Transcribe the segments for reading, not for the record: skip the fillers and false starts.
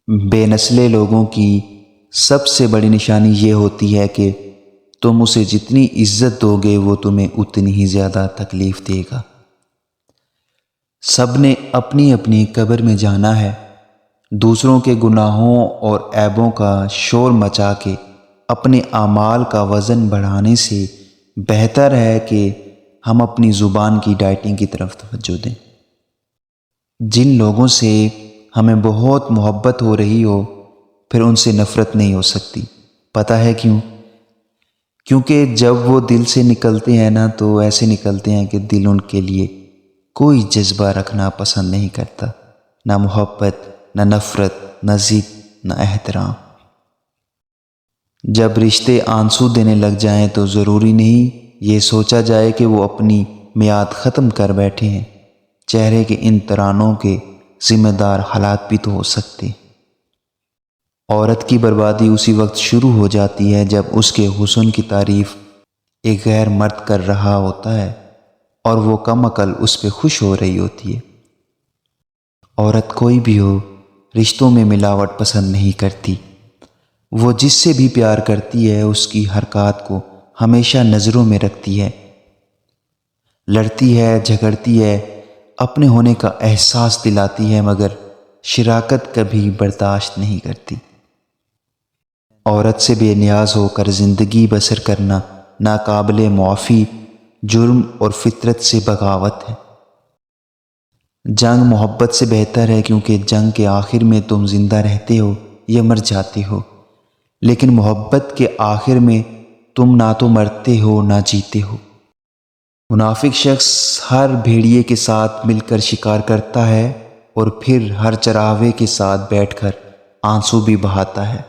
بے نسلے لوگوں کی سب سے بڑی نشانی یہ ہوتی ہے کہ تم اسے جتنی عزت دو گے وہ تمہیں اتنی ہی زیادہ تکلیف دے گا۔ سب نے اپنی اپنی قبر میں جانا ہے۔ دوسروں کے گناہوں اور عیبوں کا شور مچا کے اپنے اعمال کا وزن بڑھانے سے بہتر ہے کہ ہم اپنی زبان کی ڈائٹنگ کی طرف توجہ دیں۔ جن لوگوں سے ہمیں بہت محبت ہو رہی ہو پھر ان سے نفرت نہیں ہو سکتی۔ پتہ ہے کیوں؟ کیونکہ جب وہ دل سے نکلتے ہیں نا تو ایسے نکلتے ہیں کہ دل ان کے لیے کوئی جذبہ رکھنا پسند نہیں کرتا، نہ محبت، نہ نفرت، نہ ضد، نہ احترام۔ جب رشتے آنسو دینے لگ جائیں تو ضروری نہیں یہ سوچا جائے کہ وہ اپنی میعاد ختم کر بیٹھے ہیں۔ چہرے کے ان ترانوں کے ذمہ دار حالات بھی تو ہو سکتے۔ عورت کی بربادی اسی وقت شروع ہو جاتی ہے جب اس کے حسن کی تعریف ایک غیر مرد کر رہا ہوتا ہے اور وہ کم عقل اس پہ خوش ہو رہی ہوتی ہے۔ عورت کوئی بھی ہو رشتوں میں ملاوٹ پسند نہیں کرتی۔ وہ جس سے بھی پیار کرتی ہے اس کی حرکات کو ہمیشہ نظروں میں رکھتی ہے، لڑتی ہے، جھگڑتی ہے، اپنے ہونے کا احساس دلاتی ہے، مگر شراکت کبھی برداشت نہیں کرتی۔ عورت سے بے نیاز ہو کر زندگی بسر کرنا ناقابل معافی جرم اور فطرت سے بغاوت ہے۔ جنگ محبت سے بہتر ہے کیونکہ جنگ کے آخر میں تم زندہ رہتے ہو یا مر جاتے ہو، لیکن محبت کے آخر میں تم نہ تو مرتے ہو نہ جیتے ہو۔ منافق شخص ہر بھیڑیے کے ساتھ مل کر شکار کرتا ہے اور پھر ہر چراوے کے ساتھ بیٹھ کر آنسو بھی بہاتا ہے۔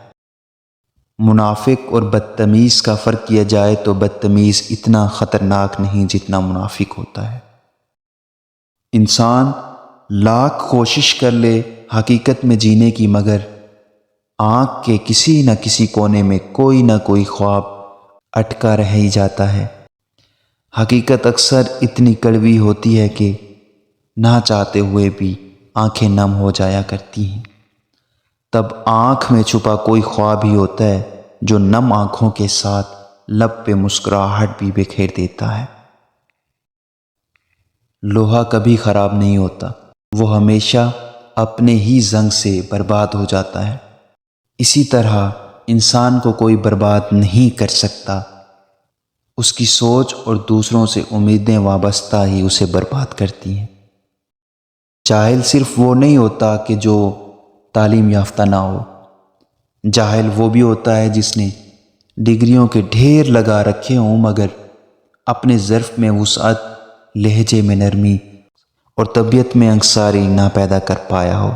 منافق اور بدتمیز کا فرق کیا جائے تو بدتمیز اتنا خطرناک نہیں جتنا منافق ہوتا ہے۔ انسان لاکھ کوشش کر لے حقیقت میں جینے کی، مگر آنکھ کے کسی نہ کسی کونے میں کوئی نہ کوئی خواب اٹکا رہ ہی جاتا ہے۔ حقیقت اکثر اتنی کڑوی ہوتی ہے کہ نہ چاہتے ہوئے بھی آنکھیں نم ہو جایا کرتی ہیں۔ تب آنکھ میں چھپا کوئی خواب ہی ہوتا ہے جو نم آنکھوں کے ساتھ لب پہ مسکراہٹ بھی بکھیر دیتا ہے۔ لوہا کبھی خراب نہیں ہوتا، وہ ہمیشہ اپنے ہی زنگ سے برباد ہو جاتا ہے۔ اسی طرح انسان کو کوئی برباد نہیں کر سکتا، اس کی سوچ اور دوسروں سے امیدیں وابستہ ہی اسے برباد کرتی ہیں۔ جاہل صرف وہ نہیں ہوتا کہ جو تعلیم یافتہ نہ ہو، جاہل وہ بھی ہوتا ہے جس نے ڈگریوں کے ڈھیر لگا رکھے ہوں مگر اپنے ظرف میں وسعت، لہجے میں نرمی اور طبیعت میں انکساری نہ پیدا کر پایا ہو۔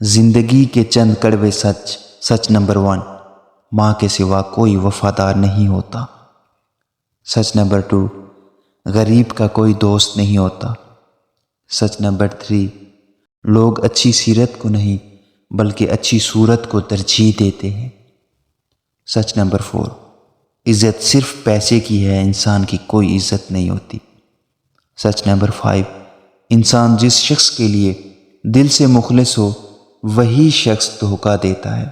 زندگی کے چند کڑوے سچ نمبر 1، ماں کے سوا کوئی وفادار نہیں ہوتا۔ سچ نمبر 2، غریب کا کوئی دوست نہیں ہوتا۔ سچ نمبر 3، لوگ اچھی سیرت کو نہیں بلکہ اچھی صورت کو ترجیح دیتے ہیں۔ سچ نمبر 4، عزت صرف پیسے کی ہے، انسان کی کوئی عزت نہیں ہوتی۔ سچ نمبر 5، انسان جس شخص کے لیے دل سے مخلص ہو وہی شخص دھوکہ دیتا ہے۔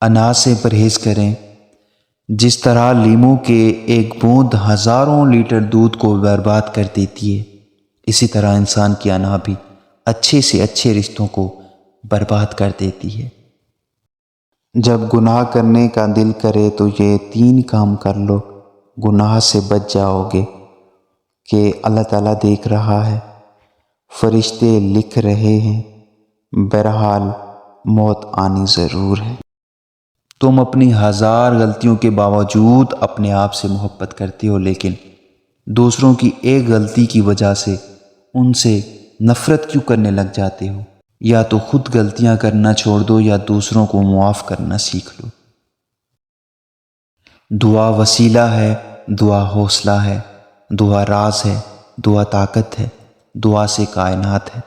انا سے پرہیز کریں۔ جس طرح لیموں کے ایک بوند ہزاروں لیٹر دودھ کو برباد کر دیتی ہے، اسی طرح انسان کی انا بھی اچھے سے اچھے رشتوں کو برباد کر دیتی ہے۔ جب گناہ کرنے کا دل کرے تو یہ 3 کام کر لو، گناہ سے بچ جاؤ گے کہ اللہ تعالیٰ دیکھ رہا ہے، فرشتے لکھ رہے ہیں، بہرحال موت آنی ضرور ہے۔ تم اپنی 1000 غلطیوں کے باوجود اپنے آپ سے محبت کرتے ہو، لیکن دوسروں کی ایک غلطی کی وجہ سے ان سے نفرت کیوں کرنے لگ جاتے ہو؟ یا تو خود غلطیاں کرنا چھوڑ دو یا دوسروں کو معاف کرنا سیکھ لو۔ دعا وسیلہ ہے، دعا حوصلہ ہے، دعا راز ہے، دعا طاقت ہے، دعا سے کائنات ہے۔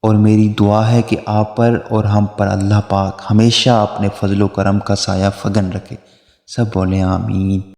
اور میری دعا ہے کہ آپ پر اور ہم پر اللہ پاک ہمیشہ اپنے فضل و کرم کا سایہ فگن رکھے۔ سب بولیں آمین۔